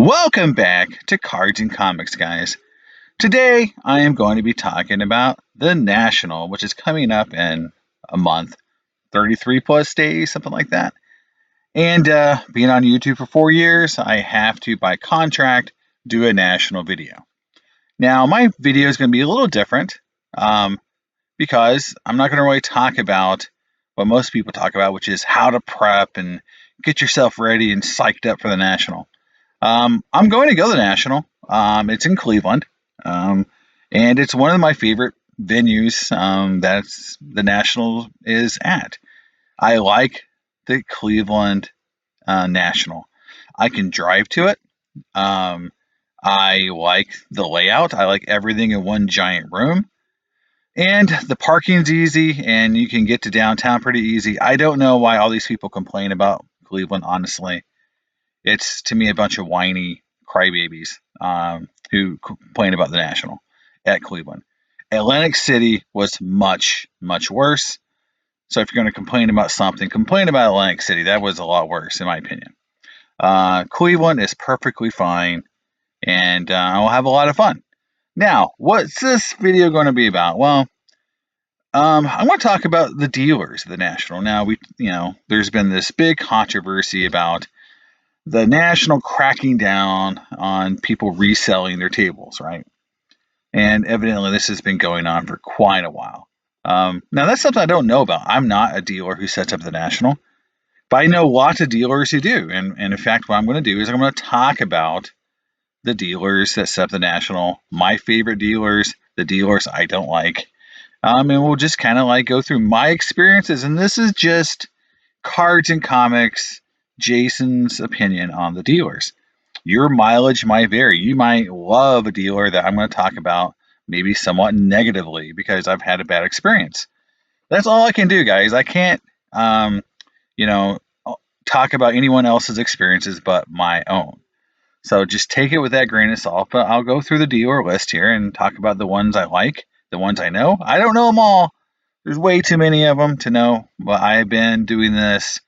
Welcome back to Cards and Comics, guys. Today I am going to be talking about the National, which is coming up in a month, 33 plus days, something like that. And being on YouTube for 4 years, I have to, by contract, do a National video. Now, my video is going to be a little different because I'm not going to really talk about what most people talk about, which is how to prep and get yourself ready and psyched up for the National. I'm going to go to the National. It's in Cleveland, and it's one of my favorite venues that's the National is at. I like the Cleveland National. I can drive to it. I like the layout. I like everything in one giant room. And the parking's easy, and you can get to downtown pretty easy. I don't know why all these people complain about Cleveland, honestly. It's, to me, a bunch of whiny crybabies who complain about the National at Cleveland. Atlantic City was much, much worse. So if you're going to complain about something, complain about Atlantic City. That was a lot worse, in my opinion. Cleveland is perfectly fine, and I'll have a lot of fun. Now, what's this video going to be about? Well, I want to talk about the dealers of the National. Now, there's been this big controversy about the National cracking down on people reselling their tables, right? And evidently this has been going on for quite a while. Now, that's something I don't know about. I'm not a dealer who sets up the National, but I know lots of dealers who do. And in fact, what I'm going to do is I'm going to talk about the dealers that set up the National, my favorite dealers, the dealers I don't like. And we'll just kind of like go through my experiences. And this is just Cards and Comics, Jason's opinion on the dealers. Your mileage might vary. You might love a dealer that I'm going to talk about maybe somewhat negatively because I've had a bad experience. That's all I can do, guys. I can't, talk about anyone else's experiences but my own. So just take it with that grain of salt. But I'll go through the dealer list here and talk about the ones I like, the ones I know. I don't know them all. There's way too many of them to know, but I've been doing this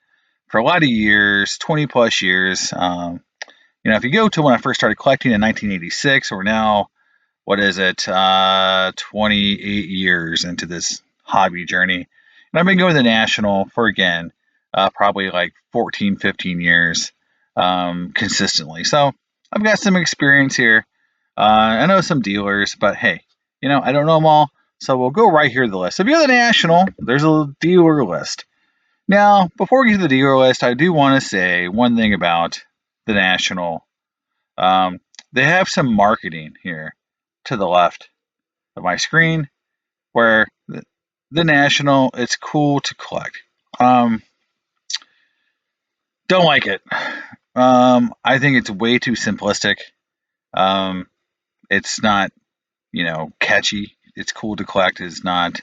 for a lot of years, 20 plus years. If you go to when I first started collecting in 1986, we're now, 28 years into this hobby journey. And I've been going to the National for, again, probably like 14, 15 years consistently. So I've got some experience here. I know some dealers, but hey, I don't know them all. So we'll go right here to the list. So if you go to the National, there's a dealer list. Now, before we get to the dealer list, I do want to say one thing about the National. They have some marketing here to the left of my screen where the National, it's cool to collect. Don't like it. I think it's way too simplistic. It's not, catchy. It's cool to collect. It's not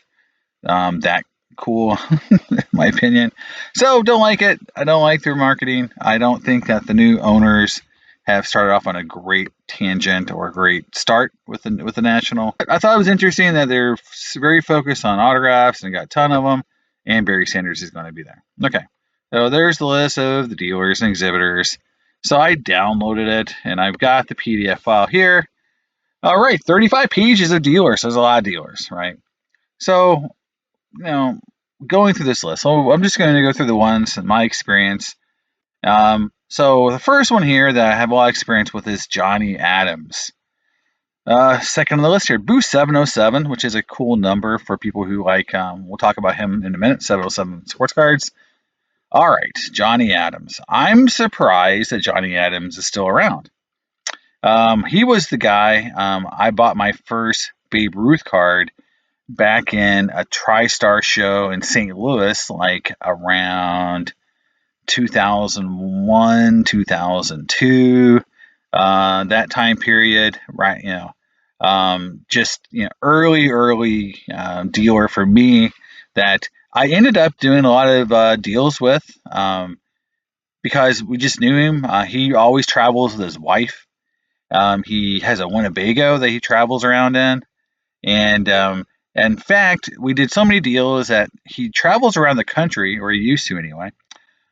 that cool, in my opinion. So don't like it. I don't like their marketing. I don't think that the new owners have started off on a great tangent or a great start with the National. I thought it was interesting that they're very focused on autographs and got a ton of them, and Barry Sanders is going to be there. Okay, so there's the list of the dealers and exhibitors. So I downloaded it, and I've got the PDF file here. All right, 35 pages of dealers. There's a lot of dealers, right? So, going through this list, so I'm just going to go through the ones in my experience. So the first one here that I have a lot of experience with is Johnny Adams. Second on the list here, Boost 707, which is a cool number for people who like, we'll talk about him in a minute, 707 sports cards. All right, Johnny Adams. I'm surprised that Johnny Adams is still around. He was the guy, I bought my first Babe Ruth card back in a TriStar show in St. Louis, like around 2001, 2002, that time period, right? Early dealer for me that I ended up doing a lot of deals with because we just knew him. He always travels with his wife. He has a Winnebago that he travels around in, and in fact, we did so many deals that he travels around the country, or he used to anyway,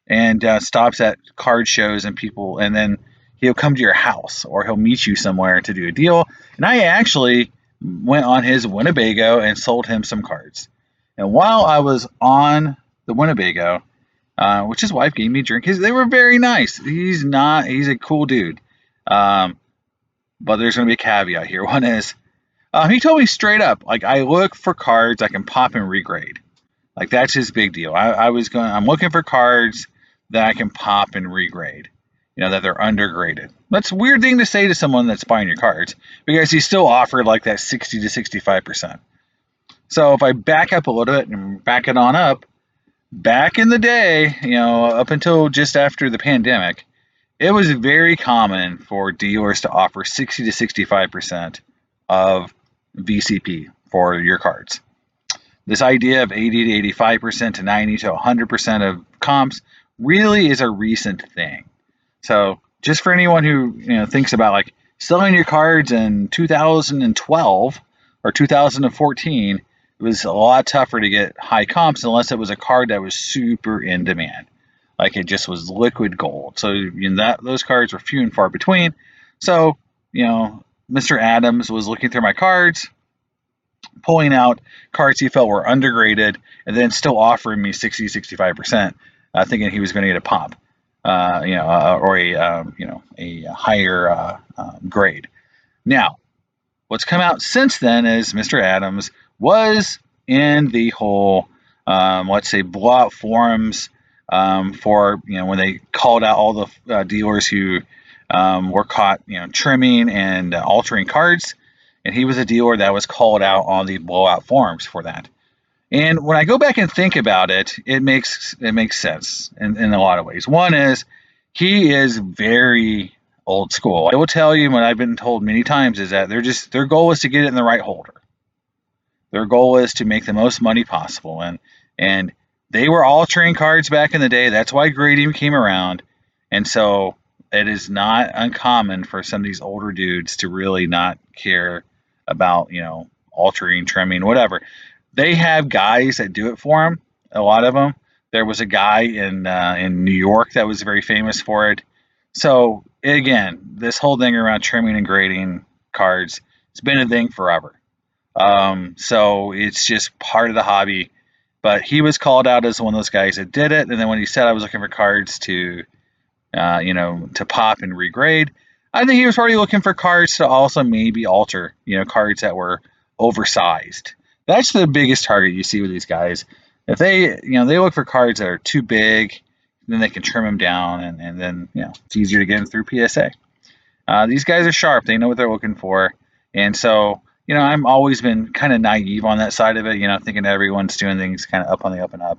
and stops at card shows and people, and then he'll come to your house or he'll meet you somewhere to do a deal. And I actually went on his Winnebago and sold him some cards. And while I was on the Winnebago, which his wife gave me a drink, they were very nice. He's a cool dude. But there's going to be a caveat here. One is, he told me straight up, like, I look for cards I can pop and regrade. Like, that's his big deal. I'm looking for cards that I can pop and regrade, that they're undergraded. That's a weird thing to say to someone that's buying your cards, because he still offered like that 60 to 65%. So if I back up a little bit and back it on up, back in the day, up until just after the pandemic, it was very common for dealers to offer 60 to 65% of VCP for your cards. This idea of 80 to 85% to 90 to 100% of comps really is a recent thing. So just for anyone who thinks about like selling your cards in 2012 or 2014, it was a lot tougher to get high comps unless it was a card that was super in demand. Like it just was liquid gold. So those cards were few and far between. So, Mr. Adams was looking through my cards, pulling out cards he felt were undergraded, and then still offering me 60, 65%, thinking he was going to get a pop, or a higher grade. Now, what's come out since then is Mr. Adams was in the whole, let's say, blowout forums for, when they called out all the dealers who were caught, trimming and altering cards. And he was a dealer that was called out on the blowout forums for that. And when I go back and think about it, it makes sense in a lot of ways. One is he is very old school. I will tell you, what I've been told many times is that their goal is to get it in the right holder. Their goal is to make the most money possible. And they were altering cards back in the day. That's why grading came around. And so it is not uncommon for some of these older dudes to really not care about, altering, trimming, whatever. They have guys that do it for them, a lot of them. There was a guy in New York that was very famous for it. So, again, this whole thing around trimming and grading cards, it's been a thing forever. So it's just part of the hobby. But he was called out as one of those guys that did it. And then when he said I was looking for cards to pop and regrade, I think he was probably looking for cards to also maybe alter, cards that were oversized. That's the biggest target you see with these guys. If they look for cards that are too big, then they can trim them down, and then, it's easier to get them through PSA. These guys are sharp. They know what they're looking for. And so, I've always been kind of naive on that side of it, thinking everyone's doing things kind of up on the up and up.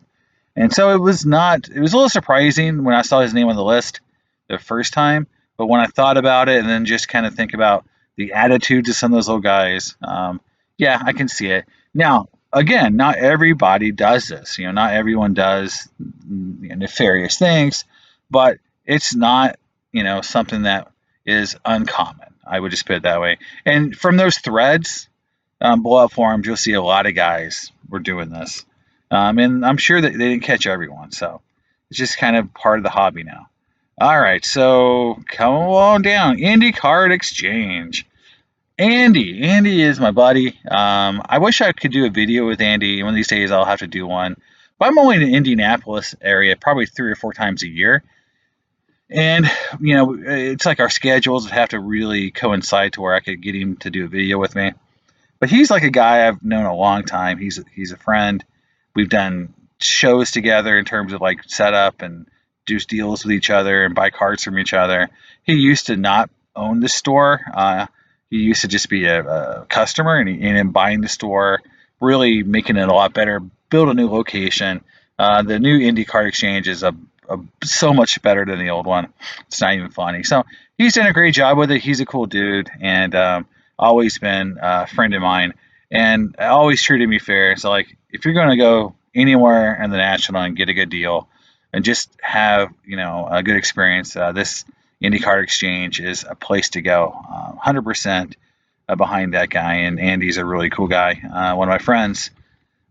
And so it was a little surprising when I saw his name on the list the first time. But when I thought about it and then just kind of think about the attitudes of some of those little guys, yeah, I can see it. Now, again, not everybody does this. Not everyone does nefarious things, but it's not, something that is uncommon. I would just put it that way. And from those threads, blowout forums, you'll see a lot of guys were doing this. And I'm sure that they didn't catch everyone. So it's just kind of part of the hobby now. All right, so come on down. Indy Card Exchange. Andy is my buddy. I wish I could do a video with Andy. One of these days I'll have to do one. But I'm only in the Indianapolis area probably 3 or 4 times a year. And, it's like our schedules would have to really coincide to where I could get him to do a video with me. But he's like a guy I've known a long time. He's a friend. We've done shows together in terms of like setup and do deals with each other and buy cards from each other. He used to not own the store. He used to just be a customer, and in buying the store, really making it a lot better, build a new location. The new Indy Card Exchange is so much better than the old one. It's not even funny. So he's done a great job with it. He's a cool dude, and always been a friend of mine, and always treated me fair. So like, if you're going to go anywhere in the National and get a good deal and just have, a good experience, this Indy Card Exchange is a place to go. 100% behind that guy, and Andy's a really cool guy, one of my friends.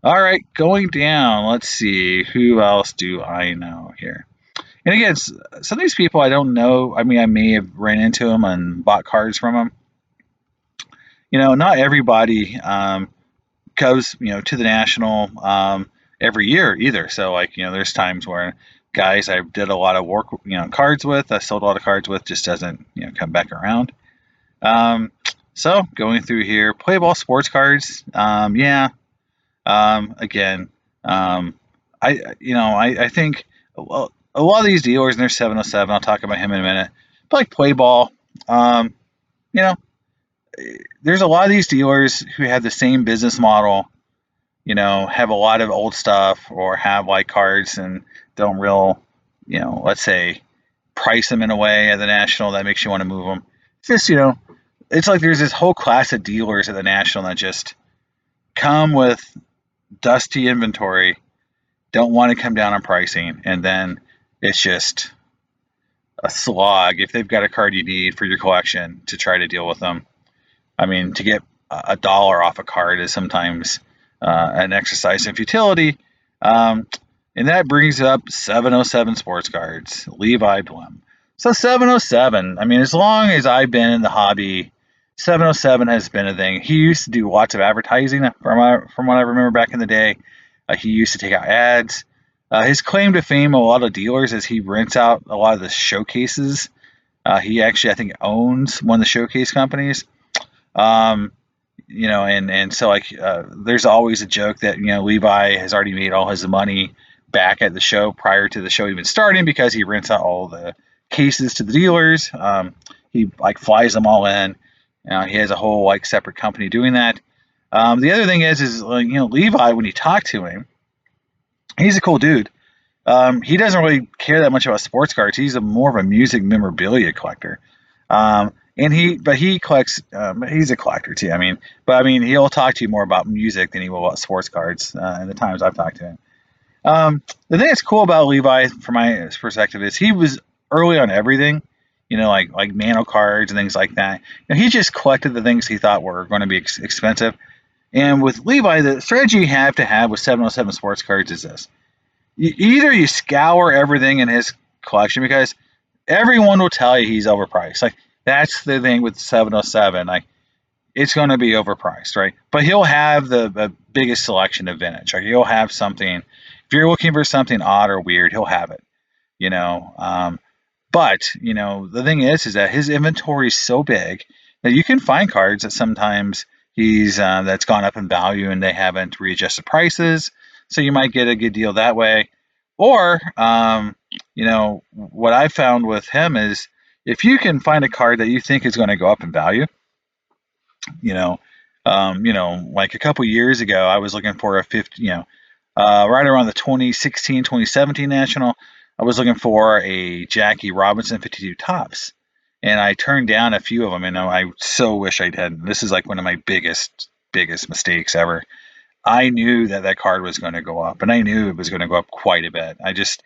All right, going down, let's see, who else do I know here? And again, some of these people I don't know. I mean, I may have ran into them and bought cards from them. Not everybody goes, to the national every year either. So like, there's times where guys I did a lot of work, cards with, I sold a lot of cards with, just doesn't, come back around. Um, so going through here, play ball sports cards. Yeah. Again, I think a lot of these dealers, and there's 707. I'll talk about him in a minute. But like play ball, um, you know, there's a lot of these dealers who have the same business model, have a lot of old stuff or have like cards and don't let's say price them in a way at the national that makes you want to move them. It's just, it's like there's this whole class of dealers at the national that just come with dusty inventory, don't want to come down on pricing, and then it's just a slog if they've got a card you need for your collection to try to deal with them. I mean, to get $1 off a card is sometimes an exercise in futility. And that brings up 707 sports cards, Levi Blum. So 707, I mean, as long as I've been in the hobby, 707 has been a thing. He used to do lots of advertising from what I remember back in the day. He used to take out ads. His claim to fame, a lot of dealers, is he rents out a lot of the showcases. He actually, I think, owns one of the showcase companies. And so like there's always a joke that Levi has already made all his money back at the show prior to the show even starting because he rents out all the cases to the dealers. He like flies them all in. He has a whole like separate company doing that. The other thing is Levi, when you talk to him, he's a cool dude. He doesn't really care that much about sports cards. He's more of a music memorabilia collector. But he collects. He's a collector too. He'll talk to you more about music than he will about sports cards. In the times I've talked to him, the thing that's cool about Levi, from my perspective, is he was early on everything. Like nano cards and things like that. He just collected the things he thought were going to be expensive. And with Levi, the strategy you have to have with 707 sports cards is this: either you scour everything in his collection because everyone will tell you he's overpriced. Like that's the thing with 707. Like it's going to be overpriced, right? But he'll have the biggest selection of vintage. Like he'll have something. If you're looking for something odd or weird, he'll have it. But the thing is that his inventory is so big that you can find cards that sometimes he's that's gone up in value and they haven't readjusted prices. So you might get a good deal that way. Or, what I found with him is if you can find a card that you think is going to go up in value, like a couple years ago, I was looking for a 50, right around the 2016, 2017 National, I was looking for a Jackie Robinson 52 tops. And I turned down a few of them, and I so wish I hadn't. This is like one of my biggest mistakes ever. I knew that card was going to go up, and I knew it was going to go up quite a bit. I just,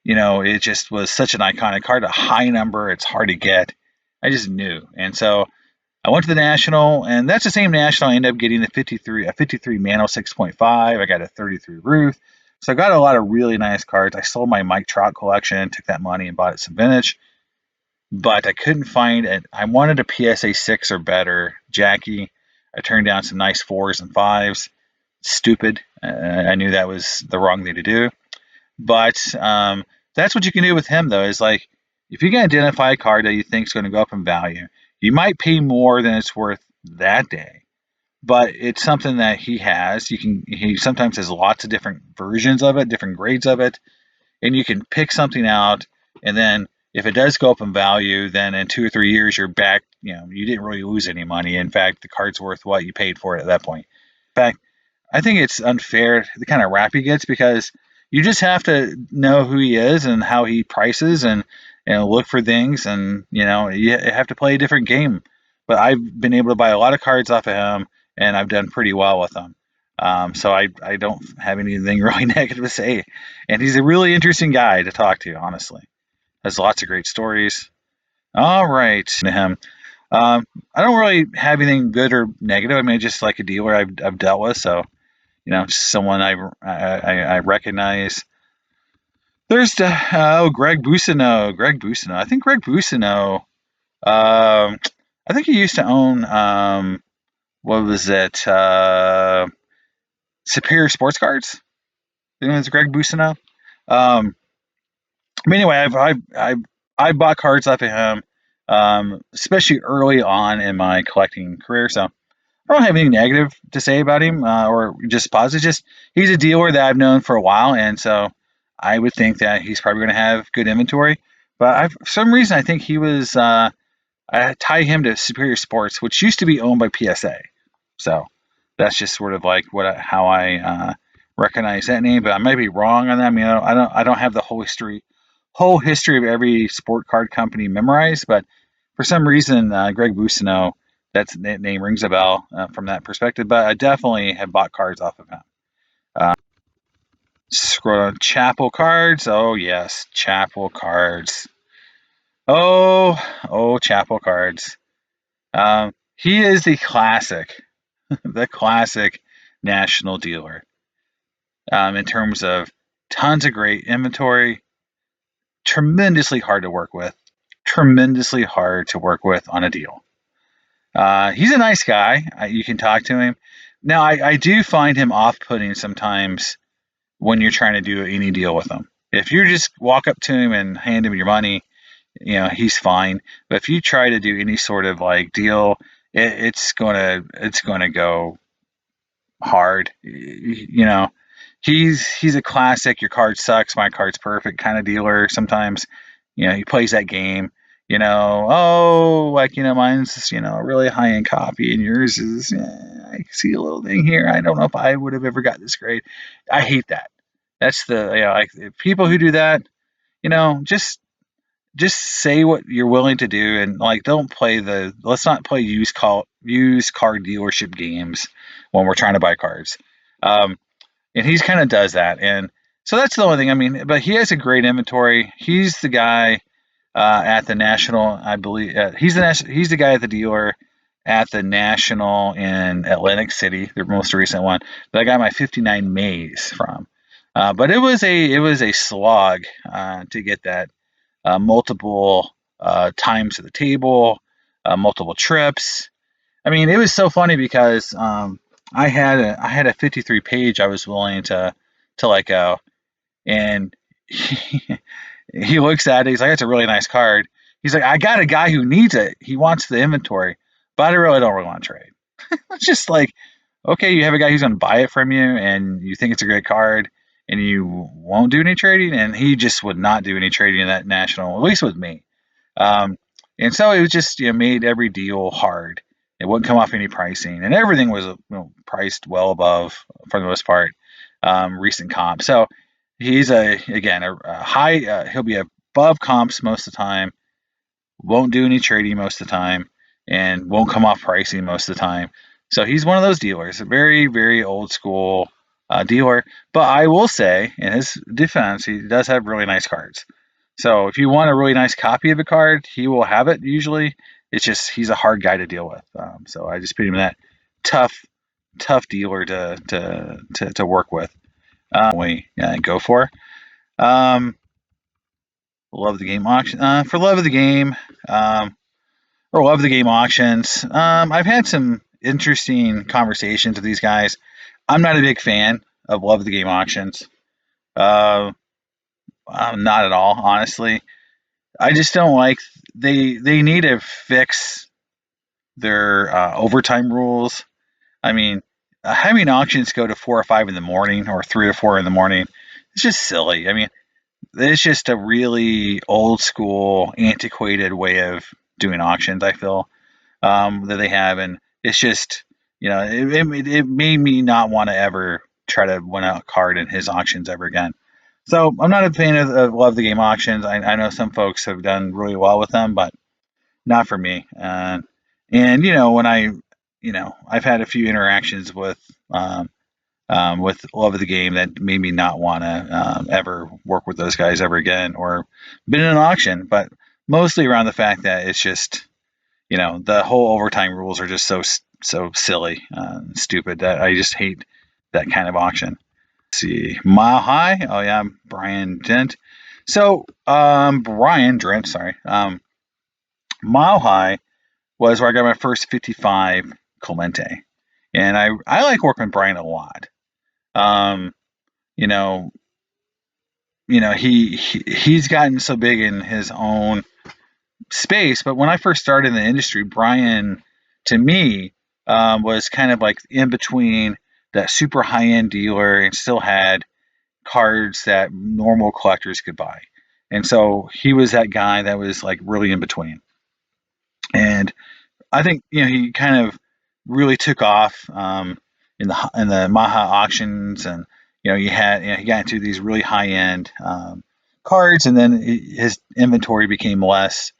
it just was such an iconic card, a high number. It's hard to get. I just knew. And so I went to the National, and that's the same National. I ended up getting a 53 Mano 6.5. I got a 33 Ruth. So I got a lot of really nice cards. I sold my Mike Trout collection, took that money and bought it some vintage. But I couldn't find it. I wanted a PSA 6 or better Jackie. I turned down some nice 4s and 5s. Stupid. I knew that was the wrong thing to do. But that's what you can do with him, though, is like if you can identify a card that you think is going to go up in value, you might pay more than it's worth that day. But it's something that he has. He sometimes has lots of different versions of it, different grades of it, and you can pick something out. And then if it does go up in value, then in 2 or 3 years you're back. You didn't really lose any money. In fact, the card's worth what you paid for it at that point. In fact, I think it's unfair the kind of rap he gets because you just have to know who he is and how he prices and look for things, and you have to play a different game. But I've been able to buy a lot of cards off of him, and I've done pretty well with them. So I don't have anything really negative to say. And he's a really interesting guy to talk to, honestly. Has lots of great stories. All right, to him. I don't really have anything good or negative. I mean, just like a dealer I've dealt with, so just someone I recognize. There's Greg Busino. Greg Busino. I think Greg Busino. I think he used to own what was it? Superior Sports Cards. I think it was Greg Busino. Um, anyway, I bought cards off of him, especially early on in my collecting career. So I don't have anything negative to say about him or just positive. Just he's a dealer that I've known for a while, and so I would think that he's probably going to have good inventory. But for some reason, I think he was. I tie him to Superior Sports, which used to be owned by PSA. So that's just sort of like how I recognize that name. But I might be wrong on that. I mean, I don't have the whole history of every sport card company memorized. But for some reason, Greg Busino, that name rings a bell from that perspective. But I definitely have bought cards off of him. Uh, Scroll on Chapel cards. Oh yes, Chapel cards. Oh, Chapel cards. He is the classic national dealer in terms of tons of great inventory, tremendously hard to work with, tremendously hard to work with on a deal. He's a nice guy. You can talk to him. Now, I do find him off putting sometimes when you're trying to do any deal with him. If you just walk up to him and hand him your money, he's fine. But if you try to do any sort of like deal, it's gonna go hard. He's a classic. Your card sucks, my card's perfect kind of dealer. Sometimes, he plays that game. Like mine's a really high end copy, and yours is. I see a little thing here. I don't know if I would have ever got this grade. I hate that. That's like people who do that. Just say what you're willing to do, and like don't play let's not play used card dealership games when we're trying to buy cards. Um, and he's kind of does that, and so that's the only thing. I mean, but he has a great inventory. He's the guy at the National, I believe. He's the guy at the dealer at the National in Atlantic City, the most recent one that I got my 59 Mays from. But it was a slog to get that multiple times at the table, multiple trips. I mean, it was so funny because I had a 53 page I was willing to let go, and he looks at it. He's like, "That's a really nice card." He's like, "I got a guy who needs it. He wants the inventory, but I really don't want to trade." It's just like, okay, you have a guy who's going to buy it from you, and you think it's a great card, and you won't do any trading, and he just would not do any trading in that national, at least with me. Um, and so it was just made every deal hard. It wouldn't come off any pricing, and everything was priced well above, for the most part, recent comp. So he's a high. He'll be above comps most of the time. Won't do any trading most of the time, and won't come off pricing most of the time. So he's one of those dealers, a very very old school dealer. But I will say, in his defense, he does have really nice cards. So if you want a really nice copy of a card, he will have it usually. It's just he's a hard guy to deal with. So I just put him in that tough, tough dealer to work with. We go for. Um, Love the game auction for love of the game or love the game auctions. I've had some interesting conversations with these guys. I'm not a big fan of love of the game auctions. Uh, not at all, honestly. I just don't like they need to fix their overtime rules. I mean, having auctions go to 4 or 5 in the morning or 3 or 4 in the morning, it's just silly. I mean, it's just a really old school, antiquated way of doing auctions. I feel that they have, and it's just it made me not want to ever try to win a card in his auctions ever again. So I'm not a fan of love the game auctions. I know some folks have done really well with them, but not for me. And when I've had a few interactions with love of the game that made me not want to ever work with those guys ever again or been in an auction, but mostly around the fact that it's just the whole overtime rules are just so silly, stupid that I just hate that kind of auction. See, Mile High. Oh yeah, Brian Dent. So, Brian Drent, sorry. Mile High was where I got my first 55 Clemente, and I like working with Brian a lot. Um, you know, he's gotten so big in his own space, but when I first started in the industry, Brian, to me, was kind of like in between that super high end dealer and still had cards that normal collectors could buy. And so he was that guy that was like really in between. And I think he kind of really took off in the Maha auctions, and he got into these really high end cards, and then his inventory became less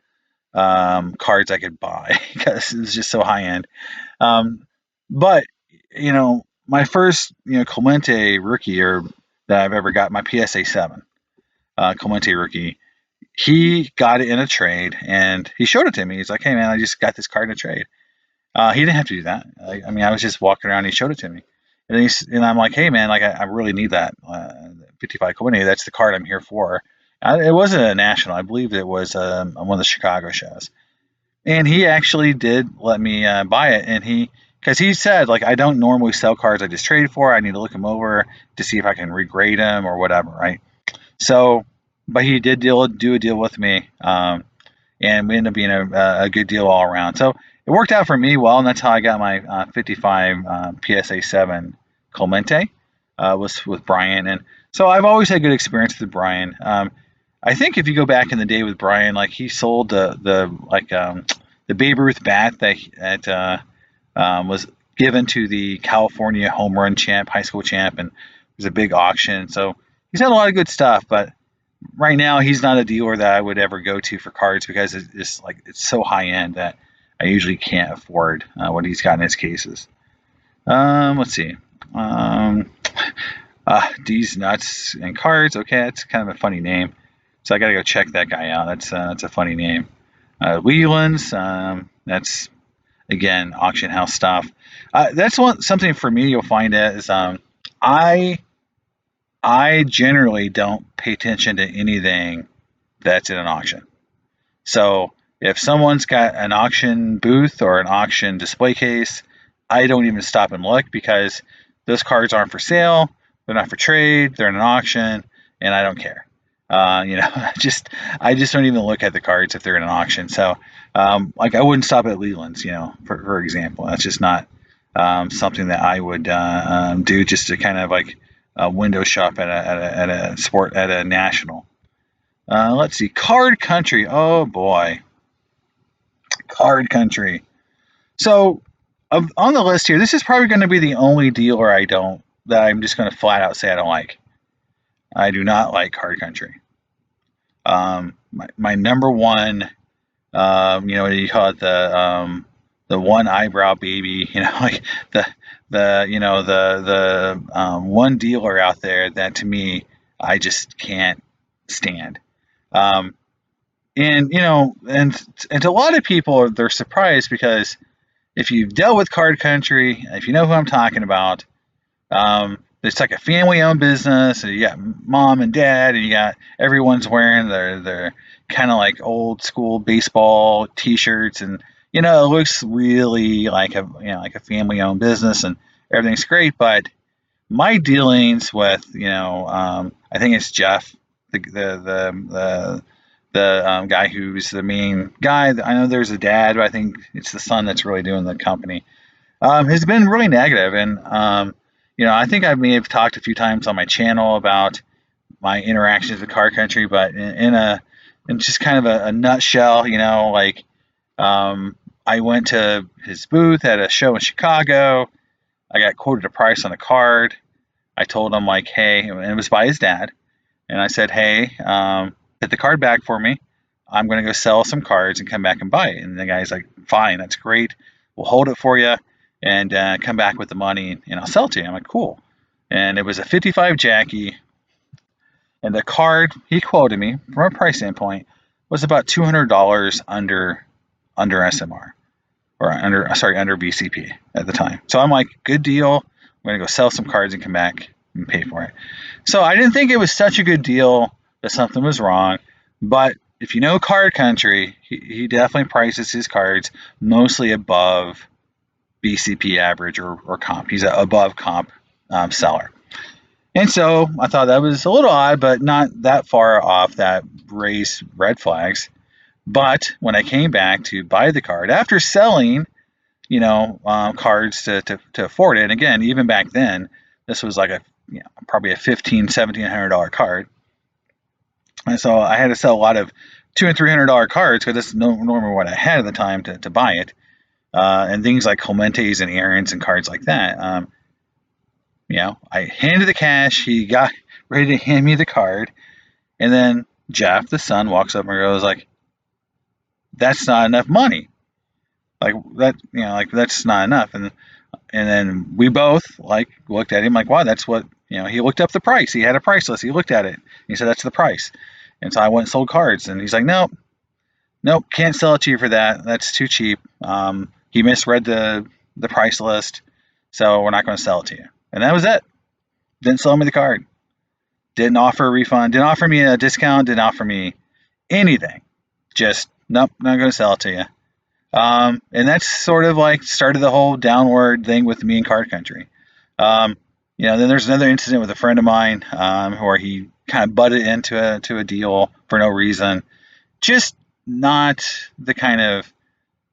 cards I could buy because it was just so high end. Um, but my first Clemente rookie or that I've ever got, my PSA 7 Clemente rookie, he got it in a trade and he showed it to me. He's like, "Hey man, I just got this card in a trade." He didn't have to do that. I mean, I was just walking around and he showed it to me. And I'm like, "Hey man, like I really need that 55 Clemente. That's the card I'm here for." It wasn't a national. I believe it was one of the Chicago shows. And he actually did let me buy it. And because he said, like, I don't normally sell cards I just trade for. I need to look them over to see if I can regrade them or whatever, right? So, but he did do a deal with me, and we ended up being a good deal all around. So it worked out for me well, and that's how I got my 55 PSA 7 Clemente was with Brian. And so I've always had good experience with Brian. I think if you go back in the day with Brian, like he sold the Babe Ruth bat that was given to the California home run champ, high school champ, and it was a big auction. So he's had a lot of good stuff, but right now he's not a dealer that I would ever go to for cards because it's so high end that I usually can't afford what he's got in his cases. Let's see. D's Nuts and Cards. Okay, that's kind of a funny name. So I got to go check that guy out. That's a funny name. Leeland's. That's again auction house stuff. That's something for me. You'll find is I generally don't pay attention to anything that's in an auction. So if someone's got an auction booth or an auction display case, I don't even stop and look because those cards aren't for sale. They're not for trade. They're in an auction, and I don't care. I just don't even look at the cards if they're in an auction. So, like I wouldn't stop at Leeland's, for example. That's just not something that I would do just to kind of like window shop at a sport at a national. Let's see, Card Country. Oh boy, Card Country. So on the list here, this is probably going to be the only dealer that I'm just going to flat out say I don't like. I do not like Card Country. My number one, you call it the one eyebrow baby, like the one dealer out there that to me I just can't stand. And to a lot of people, they're surprised because if you've dealt with Card Country, if you know who I'm talking about, it's like a family-owned business. And you got mom and dad, and you got everyone's wearing their kind of like old school baseball T-shirts, and it looks really like a family-owned business, and everything's great. But my dealings with I think it's Jeff, the guy who's the main guy. I know there's a dad, but I think it's the son that's really doing the company. Has been really negative, and I think I may have talked a few times on my channel about my interactions with Car Country, but in just kind of a nutshell, I went to his booth at a show in Chicago. I got quoted a price on a card. I told him like, hey, and it was by his dad, and I said, hey, put the card back for me. I'm going to go sell some cards and come back and buy it. And the guy's like, fine, that's great. We'll hold it for you and come back with the money and I'll sell it to you. I'm like, cool. And it was a 55 Jackie. And the card he quoted me from a price standpoint was about $200 under SMR or under VCP at the time. So I'm like, good deal. I'm going to go sell some cards and come back and pay for it. So I didn't think it was such a good deal that something was wrong. But if you know Card Country, he definitely prices his cards mostly above BCP average or comp. He's an above comp seller. And so I thought that was a little odd, but not that far off that raised red flags. But when I came back to buy the card after selling, cards to afford it, and again, even back then, this was like probably a $1,500-$1,700 card, and so I had to sell a lot of $200 and $300 cards because that's normally what I had at the time to buy it, and things like Clementes and Aaron's and cards like that. I handed the cash. He got ready to hand me the card, and then Jeff, the son, walks up and goes like, "That's not enough money. Like that, that's not enough." And then we both looked at him like, "Wow, that's what." He looked up the price. He had a price list. He looked at it. He said, "That's the price." And so I went and sold cards, and he's like, "Nope, can't sell it to you for that. That's too cheap." He misread the price list, so we're not going to sell it to you. And that was it. Didn't sell me the card. Didn't offer a refund. Didn't offer me a discount. Didn't offer me anything. Just, nope, not going to sell it to you. And that's sort of started the whole downward thing with me and Card Country. Then there's another incident with a friend of mine where he kind of butted into a deal for no reason. Just not the kind of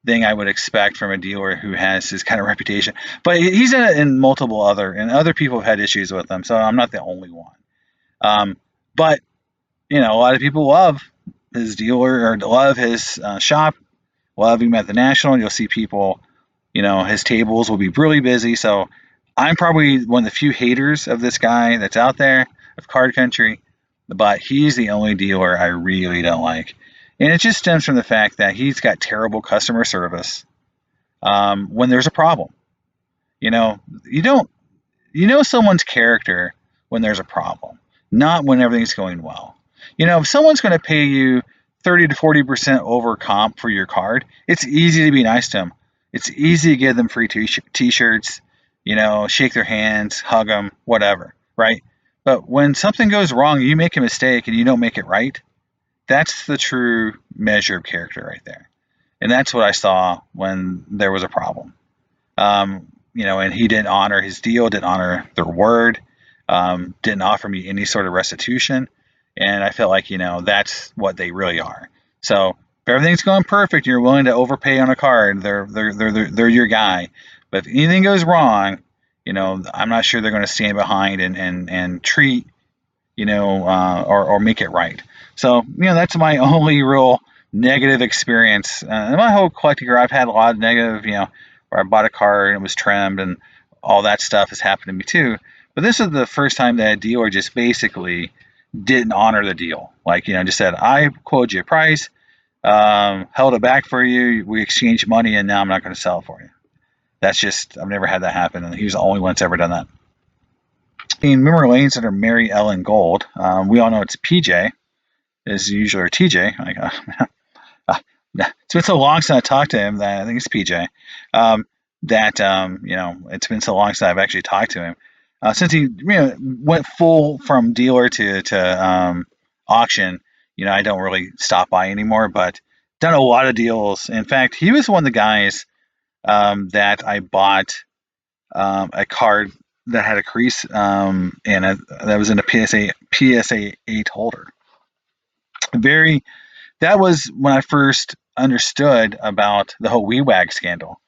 thing I would expect from a dealer who has his kind of reputation. But he's in multiple other people have had issues with him, so I'm not the only one. But a lot of people love his dealer or love his shop, love him at the National. You'll see people, his tables will be really busy. So I'm probably one of the few haters of this guy that's out there, of Card Country, but he's the only dealer I really don't like. And it just stems from the fact that he's got terrible customer service when there's a problem. You know someone's character when there's a problem, not when everything's going well. If someone's going to pay you 30 to 40% over comp for your card, it's easy to be nice to them. It's easy to give them free t-shirts, shake their hands, hug them, whatever, right? But when something goes wrong, you make a mistake and you don't make it right, that's the true measure of character right there. And that's what I saw when there was a problem. And he didn't honor his deal, didn't honor their word, didn't offer me any sort of restitution. And I felt like, that's what they really are. So if everything's going perfect, you're willing to overpay on a card, they're your guy. But if anything goes wrong, I'm not sure they're going to stand behind and treat, or make it right. So, that's my only real negative experience. In my whole collecting career, I've had a lot of negative, where I bought a card and it was trimmed and all that stuff has happened to me too. But this is the first time that a dealer just basically didn't honor the deal. Just said, I quoted you a price, held it back for you, we exchanged money, and now I'm not going to sell it for you. That's just, I've never had that happen, and he was the only one that's ever done that. In memory lanes under Mary Ellen Gold, we all know it's PJ, is usually or TJ. It's been so long since I talked to him that I think it's PJ. It's been so long since I've actually talked to him. Since he went full from dealer to auction, I don't really stop by anymore, but done a lot of deals. In fact, he was one of the guys that I bought a card that had a crease and that was in a PSA 8 holder. That was when I first understood about the whole WeWag scandal.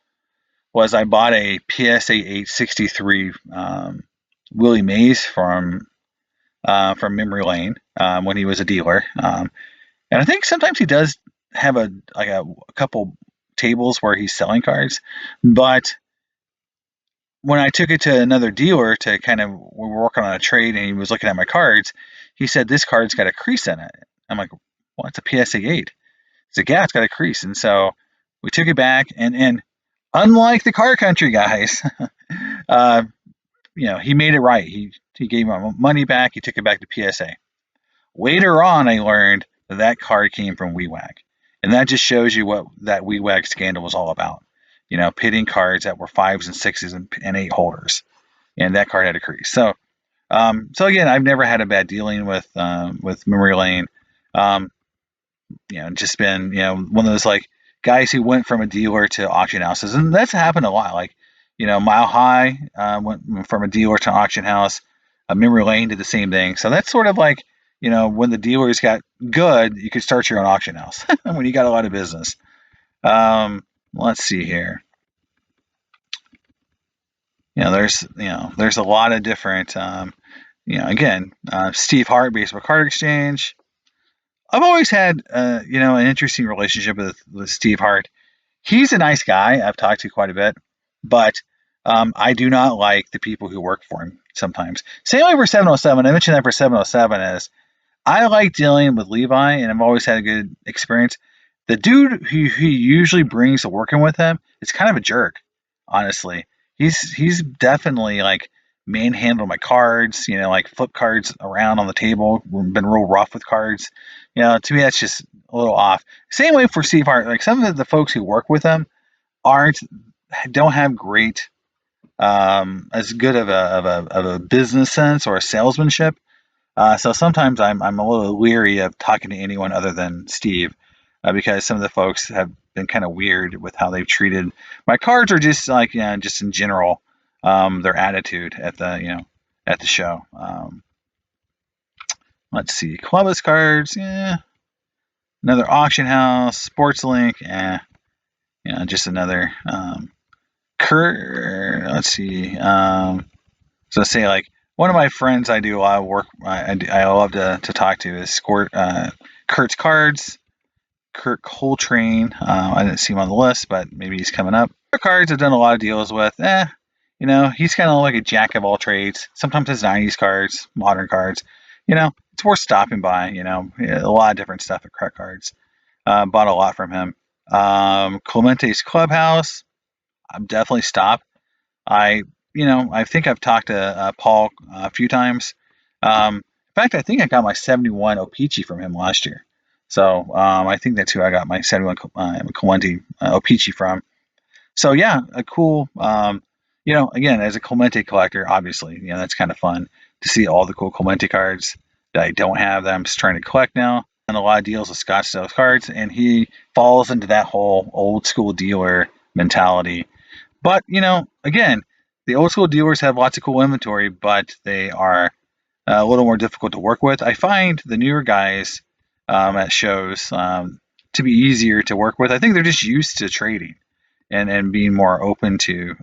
Was I bought a PSA 863 Willie Mays from Memory Lane when he was a dealer, and I think sometimes he does have a couple tables where he's selling cards. But when I took it to another dealer to we were working on a trade and he was looking at my cards, he said this card's got a crease in it. I'm like, well, it's a PSA 8. He's like, yeah, it's got a crease. And so we took it back, and unlike the Card Country guys, he made it right. He gave my money back. He took it back to PSA. Later on, I learned that card came from WeWag. And that just shows you what that WeWag scandal was all about. Pitting cards that were 5s and 6s and 8 holders. And that card had a crease. So So again, I've never had a bad dealing with memory lane. Um, just been one of those like guys who went from a dealer to auction houses, and that's happened a lot. Like Mile High went from a dealer to an auction house. Memory Lane did the same thing. So that's sort of like when the dealers got good, you could start your own auction house when you got a lot of business. Let's see here. There's a lot of different. Again, Steve Hart, Baseball Card Exchange. I've always had an interesting relationship with Steve Hart. He's a nice guy. I've talked to quite a bit, but I do not like the people who work for him sometimes. Same way for 707. I mentioned that for 707 is I like dealing with Levi, and I've always had a good experience. The dude who he usually brings to working with him is kind of a jerk, honestly. He's definitely like manhandled my cards, like flip cards around on the table, been real rough with cards. To me that's just a little off. Same way for Steve Hart. Like some of the folks who work with him aren't don't have great as good of a business sense or a salesmanship. So sometimes I'm a little leery of talking to anyone other than Steve, because some of the folks have been kind of weird with how they've treated my cards, or just like just in general, their attitude at the show. Let's see, Columbus cards, yeah, another auction house, Sports Link, just another. Let's see. So say like one of my friends I do a lot of work. I love to talk to is Kurt's Cards, Kurt Coltrane. I didn't see him on the list, but maybe he's coming up. Kurt Cards I've done a lot of deals with. He's kind of like a jack of all trades. Sometimes it's 90s cards, modern cards. It's worth stopping by. A lot of different stuff at Kurt Cards. Bought a lot from him. Clemente's Clubhouse. I'm definitely stopped. I think I've talked to Paul a few times. In fact, I think I got my 71 Opeachy from him last year. So I think that's who I got my 71 Clemente Opeachy from. So yeah, a cool. Again, as a Clemente collector, obviously, that's kind of fun to see all the cool Clemente cards that I don't have that I'm just trying to collect now. And a lot of deals with Scottsdale cards, and he falls into that whole old school dealer mentality. But, again, the old school dealers have lots of cool inventory, but they are a little more difficult to work with. I find the newer guys at shows to be easier to work with. I think they're just used to trading and being more open to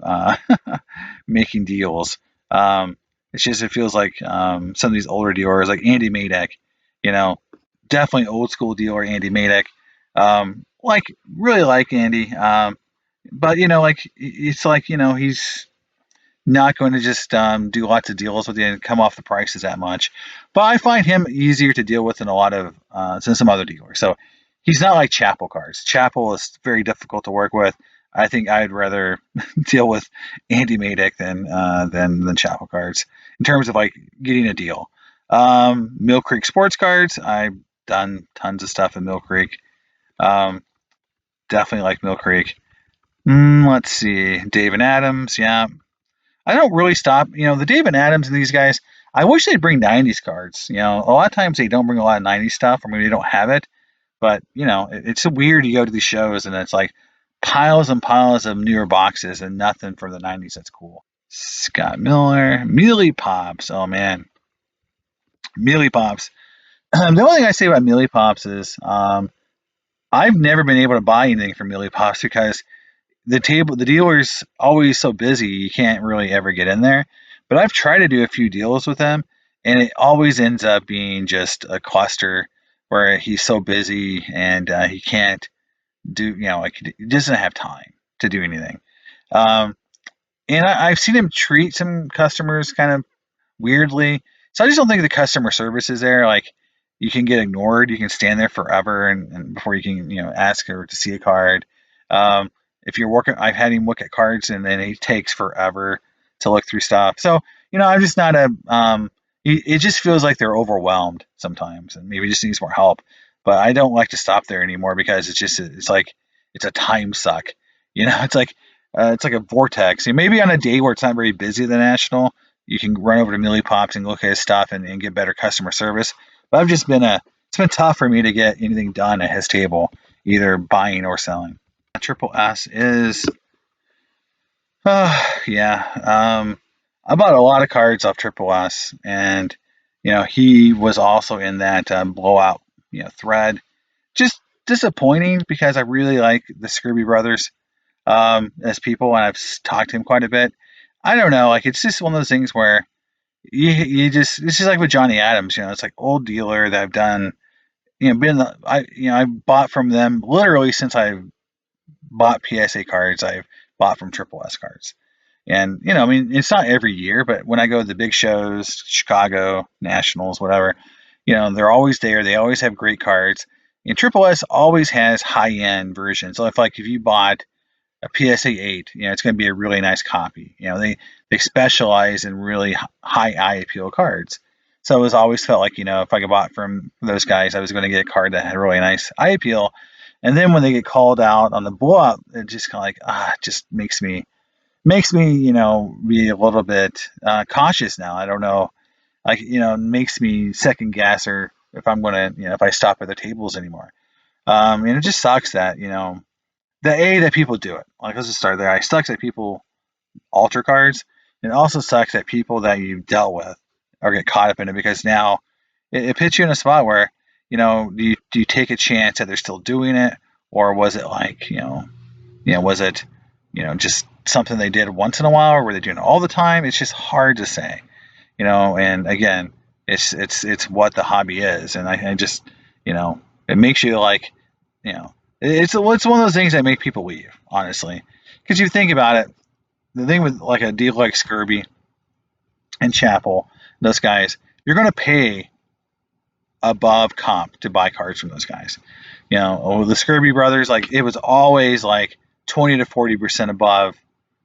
making deals. It feels like some of these older dealers, like Andy Madek, definitely old school dealer Andy Madek. Really like Andy. But it's like he's not going to just do lots of deals with you and come off the prices that much. But I find him easier to deal with than than some other dealers. So he's not like Chapel cards. Chapel is very difficult to work with. I think I'd rather deal with Andy Madek than Chapel cards in terms of like getting a deal. Mill Creek Sports Cards. I've done tons of stuff in Mill Creek. Definitely like Mill Creek. Let's see. Dave and Adams, yeah. I don't really stop. The Dave and Adams and these guys, I wish they'd bring 90s cards. A lot of times they don't bring a lot of 90s stuff, or maybe they don't have it. But, it's weird you go to these shows and it's like piles and piles of newer boxes and nothing for the 90s that's cool. Scott Miller, Mealy Pops. Oh, man. Mealy Pops. The only thing I say about Mealy Pops is I've never been able to buy anything from Mealy Pops because the dealer's always so busy you can't really ever get in there. But I've tried to do a few deals with him, and it always ends up being just a cluster where he's so busy and he can't do, he doesn't have time to do anything. And I've seen him treat some customers kind of weirdly. So I just don't think the customer service is there. Like you can get ignored. You can stand there forever and before you can, ask her to see a card. If you're working, I've had him look at cards and then he takes forever to look through stuff. So, I'm just not it just feels like they're overwhelmed sometimes and maybe just needs more help. But I don't like to stop there anymore because it's like, it's a time suck. It's like a vortex. And maybe on a day where it's not very busy at the National, you can run over to Millie Pops and look at his stuff and get better customer service. But it's been tough for me to get anything done at his table, either buying or selling. Triple S is, yeah. I bought a lot of cards off Triple S, and he was also in that blowout thread. Just disappointing because I really like the Scrooby brothers as people, and I've talked to him quite a bit. I don't know, like it's just one of those things where you just it's just like with Johnny Adams, it's like old dealer that I've done, I bought from them literally since I bought PSA cards. I've bought from Triple S cards. And, I mean, it's not every year, but when I go to the big shows, Chicago, Nationals, whatever, they're always there. They always have great cards. And Triple S always has high-end versions. So if you bought a PSA 8, it's going to be a really nice copy. They specialize in really high eye appeal cards. So it was always felt like, if I bought from those guys, I was going to get a card that had really nice eye appeal. And then when they get called out on the blowout, it just kind of like, it just makes me, be a little bit cautious now. I don't know, makes me second guess or if I'm going to, if I stop at the tables anymore. And it just sucks that, that people do it. Like, let's just start there. It sucks that people alter cards. And it also sucks that people that you've dealt with or get caught up in it, because now it puts you in a spot where, do you take a chance that they're still doing it, or was it like, was it, just something they did once in a while, or were they doing it all the time? It's just hard to say, and again, it's what the hobby is. And I just, it makes you like, it's one of those things that make people leave, honestly, because you think about it. The thing with like a deal like Scurby and Chapel, those guys, you're going to pay above comp to buy cards from those guys. The Scurby brothers, like it was always like 20 to 40% above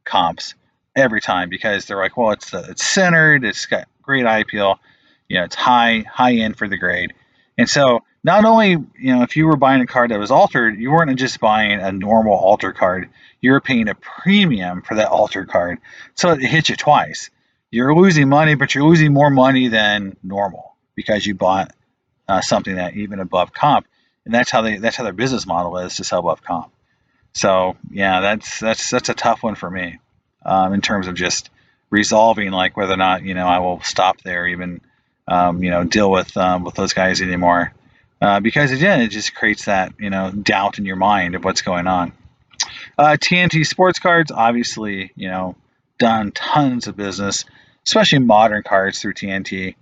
comps every time, because they're like, well, it's centered, it's got great eye appeal, it's high end for the grade. And so not only, if you were buying a card that was altered, you weren't just buying a normal alter card, you were paying a premium for that alter card. So it hits you twice. You're losing money, but you're losing more money than normal because you bought something that even above comp. And that's how their business model is, to sell above comp. So yeah, that's a tough one for me in terms of just resolving, like whether or not I will stop there, even deal with those guys anymore, because again, it just creates that doubt in your mind of what's going on. TNT sports cards, obviously, done tons of business, especially modern cards through TNT.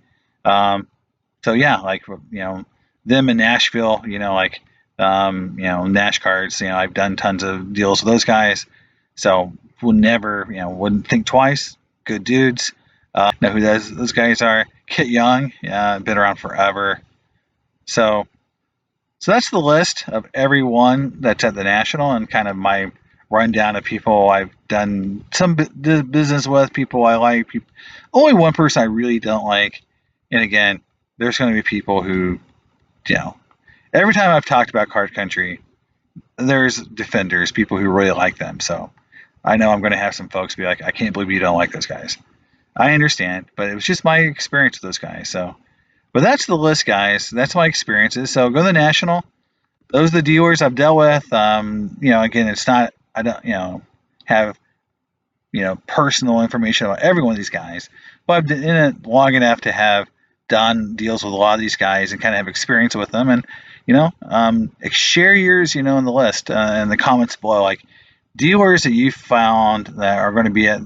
So yeah, like them in Nashville, Nash cards, I've done tons of deals with those guys. So would never, wouldn't think twice. Good dudes. Know who those guys are. Kit Young, been around forever. So that's the list of everyone that's at the National, and kind of my rundown of people I've done some business with, people I like. Only one person I really don't like, and again, there's going to be people who, every time I've talked about Card Country, there's defenders, people who really like them. So I know I'm going to have some folks be like, I can't believe you don't like those guys. I understand, but it was just my experience with those guys. So, but that's the list, guys. That's my experiences. So go to the National. Those are the dealers I've dealt with. Again, it's not, I don't, have, personal information about every one of these guys, but I've been in it long enough to have done deals with a lot of these guys and kind of have experience with them. And, share yours, in the list, in the comments below, like dealers that you found that are going to be at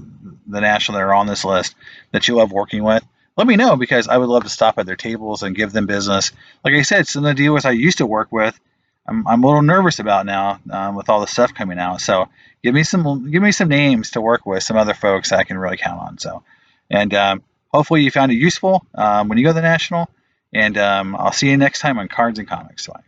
the National that are on this list that you love working with. Let me know, because I would love to stop at their tables and give them business. Like I said, some of the dealers I used to work with, I'm a little nervous about now with all the stuff coming out. So give me some names to work with, some other folks I can really count on. So, and hopefully you found it useful when you go to the National. And I'll see you next time on Cards and Comics. Bye.